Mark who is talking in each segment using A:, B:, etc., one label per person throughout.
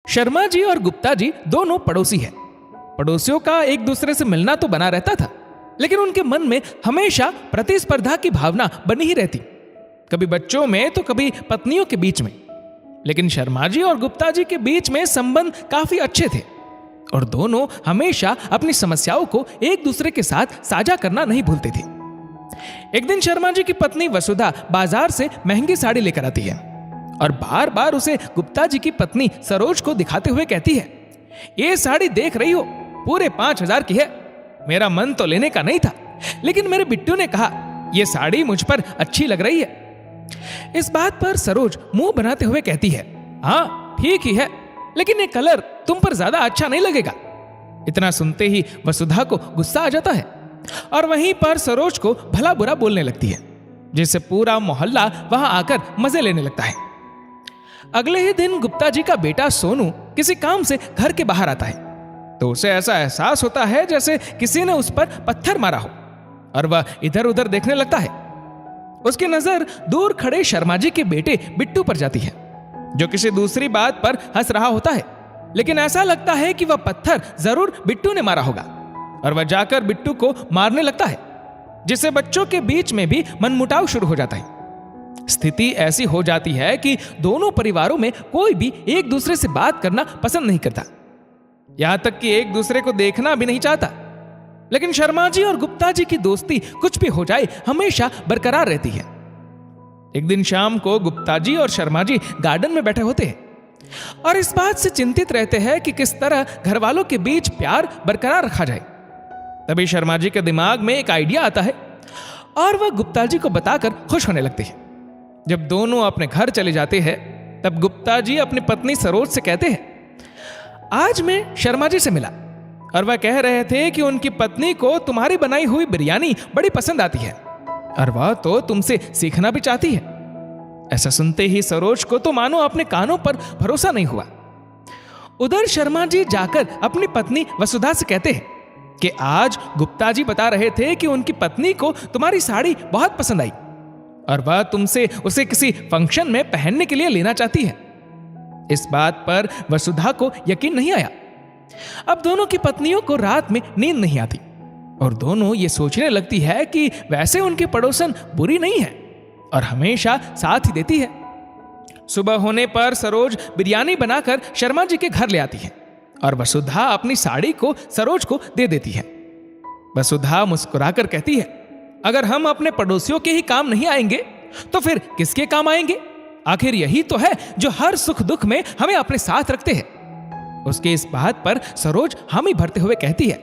A: शर्मा जी और गुप्ता जी दोनों पड़ोसी हैं। पड़ोसियों का एक दूसरे से मिलना तो बना रहता था, लेकिन उनके मन में हमेशा प्रतिस्पर्धा की भावना बनी ही रहती, कभी बच्चों में तो कभी पत्नियों के बीच में। लेकिन शर्मा जी और गुप्ता जी के बीच में संबंध काफी अच्छे थे और दोनों हमेशा अपनी समस्याओं को एक दूसरे के साथ साझा करना नहीं भूलते थे। एक दिन शर्मा जी की पत्नी वसुधा बाजार से महंगी साड़ी लेकर आती है और बार बार उसे गुप्ता जी की पत्नी सरोज को दिखाते हुए कहती है, ये साड़ी देख रही हो, पूरे 5,000 की है। मेरा मन तो लेने का नहीं था, लेकिन मेरे बिट्टू ने कहा यह साड़ी मुझ पर अच्छी लग रही है। इस बात पर सरोज मुंह बनाते हुए कहती है, हाँ ठीक ही है, लेकिन ये कलर तुम पर ज्यादा अच्छा नहीं लगेगा। इतना सुनते ही वसुधा को गुस्सा आ जाता है और वहीं पर सरोज को भला बुरा बोलने लगती है, जिससे पूरा मोहल्ला वहां आकर मजे लेने लगता है। अगले ही दिन गुप्ता जी का बेटा सोनू किसी काम से घर के बाहर आता है तो उसे ऐसा एहसास होता है जैसे किसी ने उस पर पत्थर मारा हो और वह इधर उधर देखने लगता है। उसकी नजर दूर खड़े शर्मा जी के बेटे बिट्टू पर जाती है, जो किसी दूसरी बात पर हंस रहा होता है, लेकिन ऐसा लगता है कि वह पत्थर जरूर बिट्टू ने मारा होगा और वह जाकर बिट्टू को मारने लगता है, जिससे बच्चों के बीच में भी मनमुटाव शुरू हो जाता है। स्थिति ऐसी हो जाती है कि दोनों परिवारों में कोई भी एक दूसरे से बात करना पसंद नहीं करता, यहां तक कि एक दूसरे को देखना भी नहीं चाहता। लेकिन शर्मा जी और गुप्ता जी की दोस्ती कुछ भी हो जाए हमेशा बरकरार रहती है। एक दिन शाम को गुप्ता जी और शर्मा जी गार्डन में बैठे होते हैं और इस बात से चिंतित रहते हैं कि किस तरह घर वालों के बीच प्यार बरकरार रखा जाए। तभी शर्मा जी के दिमाग में एक आइडिया आता है और वह गुप्ता जी को बताकर खुश होने लगते हैं। जब दोनों अपने घर चले जाते हैं तब गुप्ता जी अपनी पत्नी सरोज से कहते हैं, आज मैं शर्मा जी से मिला और वह कह रहे थे कि उनकी पत्नी को तुम्हारी बनाई हुई बिरयानी बड़ी पसंद आती है और वह तो तुमसे सीखना भी चाहती है। ऐसा सुनते ही सरोज को तो मानो अपने कानों पर भरोसा नहीं हुआ। उधर शर्मा जी जाकर अपनी पत्नी वसुधा से कहते हैं कि आज गुप्ता जी बता रहे थे कि उनकी पत्नी को तुम्हारी साड़ी बहुत पसंद आई और वह तुमसे उसे किसी फंक्शन में पहनने के लिए लेना चाहती है। इस बात पर वसुधा को यकीन नहीं आया। अब दोनों की पत्नियों को रात में नींद नहीं आती और दोनों ये सोचने लगती है कि वैसे उनकी पड़ोसन बुरी नहीं है और हमेशा साथ ही देती है। सुबह होने पर सरोज बिरयानी बनाकर शर्मा जी के घर ले आती है और वसुधा अपनी साड़ी को सरोज को दे देती है। वसुधा मुस्कुराकर कहती है, अगर हम अपने पड़ोसियों के ही काम नहीं आएंगे तो फिर किसके काम आएंगे? आखिर यही तो है जो हर सुख दुख में हमें अपने साथ रखते हैं। उसके इस बात पर सरोज हामी भरते हुए कहती है,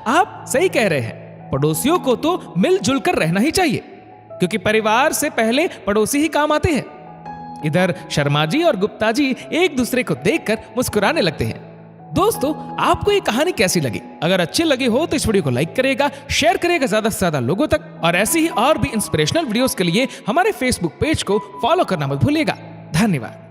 A: आप सही कह रहे हैं, पड़ोसियों को तो मिलजुल कर रहना ही चाहिए, क्योंकि परिवार से पहले पड़ोसी ही काम आते हैं। इधर शर्मा जी और गुप्ता जी एक दूसरे को देखकर मुस्कुराने लगते हैं। दोस्तों, आपको ये कहानी कैसी लगी? अगर अच्छी लगी हो तो इस वीडियो को लाइक करेगा, शेयर करेगा ज्यादा से ज्यादा लोगों तक और ऐसी ही और भी इंस्पिरेशनल वीडियोस के लिए हमारे फेसबुक पेज को फॉलो करना मत भूलिएगा। धन्यवाद।